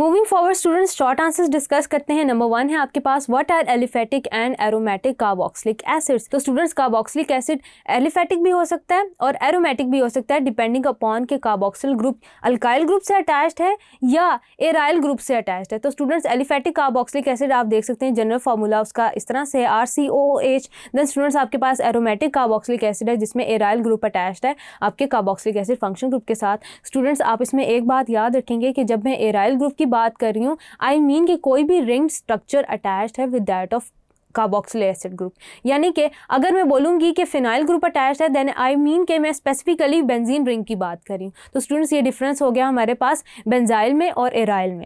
Moving forward students, short answers discuss करते हैं। Number 1 है आपके पास, what are aliphatic and aromatic carboxylic acids. तो स्टूडेंट्स कार्बोक्सिलिक एसिड एलिफेटिक भी हो सकता है और एरोमेटिक भी हो सकता है, डिपेंडिंग अपॉन के कार्बोक्सिल ग्रुप अल्काइल ग्रुप से अटैच्ड है या एराइल ग्रुप से अटैच्ड है। तो स्टूडेंट्स एलिफेटिक कार्बोक्सिलिक एसिड आप देख सकते हैं, जनरल फार्मूला उसका इस तरह से RCOOH। देन स्टूडेंट्स आपके पास एरोमेटिक कार्बोक्सिलिक एसिड है जिसमें एराइल ग्रुप अटैच्ड है आपके कार्बोक्सिलिक एसिड फंक्शन ग्रुप के साथ। स्टूडेंट्स आप इसमें एक बात याद रखेंगे कि जब मैं एराइल ग्रुप की बात कर रही हूँ, आई मीन कि कोई भी रिंग स्ट्रक्चर अटैच्ड है with that of carboxylic acid group. यानी कि अगर मैं बोलूँगी कि फिनाइल ग्रुप अटैच्ड है, देन आई मीन कि मैं स्पेसिफिकली बेंजीन रिंग की बात कर रही हूँ। तो स्टूडेंट्स ये डिफरेंस हो गया हमारे पास बेंजाइल में और एराइल में।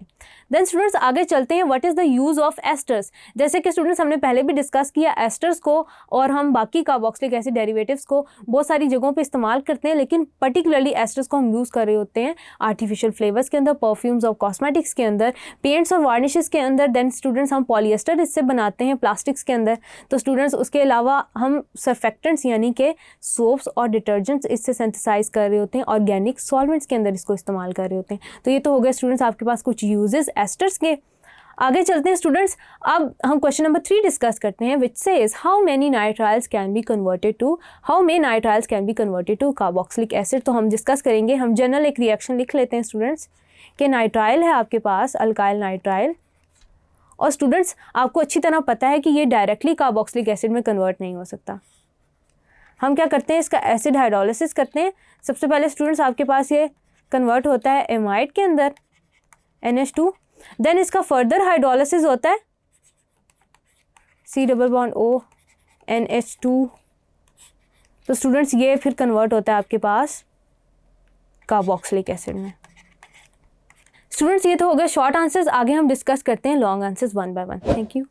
देन स्टूडेंट्स आगे चलते हैं, what is the use of esters. जैसे कि स्टूडेंट्स हमने पहले भी डिस्कस किया, एस्टर्स को और हम बाकी कार्बोक्सिलिक एसिड डेरिवेटिव्स को बहुत सारी जगहों पे इस्तेमाल करते हैं, लेकिन पर्टिकुलरली एस्टर्स को हम यूज़ कर रहे होते हैं आर्टिफिशियल फ्लेवर्स के अंदर, परफ्यूम्स और कॉस्मेटिक्स के अंदर, पेंट्स और वार्निशेस के अंदर। देन स्टूडेंट्स हम पॉलिएस्टर इससे बनाते हैं प्लास्टिक्स के अंदर। तो स्टूडेंट्स उसके अलावा हम सर्फेक्टेंट्स यानी कि सोप्स और डिटर्जेंट्स इससे सिंथेसाइज कर रहे होते हैं, ऑर्गेनिक सॉल्वेंट्स के अंदर इसको इस्तेमाल कर रहे होते हैं। तो ये तो हो गए स्टूडेंट्स आपके पास कुछ यूजेस एस्टर्स के। आगे चलते हैं स्टूडेंट्स, अब हम क्वेश्चन नंबर 3 डिस्कस करते हैं, which says how many nitriles can be converted to carboxylic acid. तो हम डिस्कस करेंगे, हम जनरल एक रिएक्शन लिख लेते हैं स्टूडेंट्स कि नाइट्राइल है आपके पास, अल्काइल नाइट्राइल, और स्टूडेंट्स आपको अच्छी तरह पता है कि ये डायरेक्टली कार्बोक्सिलिक एसिड में कन्वर्ट नहीं हो सकता। हम क्या करते हैं, इसका एसिड हाइड्रोलिसिस करते हैं। सबसे पहले स्टूडेंट्स आपके पास ये कन्वर्ट होता है एमाइड के अंदर NH2, देन इसका फर्दर हाइड्रोलिसिस होता है C+O NH2। तो स्टूडेंट्स ये फिर कन्वर्ट होता है आपके पास कार्बोक्सिलिक एसिड में। स्टूडेंट्स ये तो हो गए शॉर्ट आंसर्स, आगे हम डिस्कस करते हैं long answers one by one. Thank you.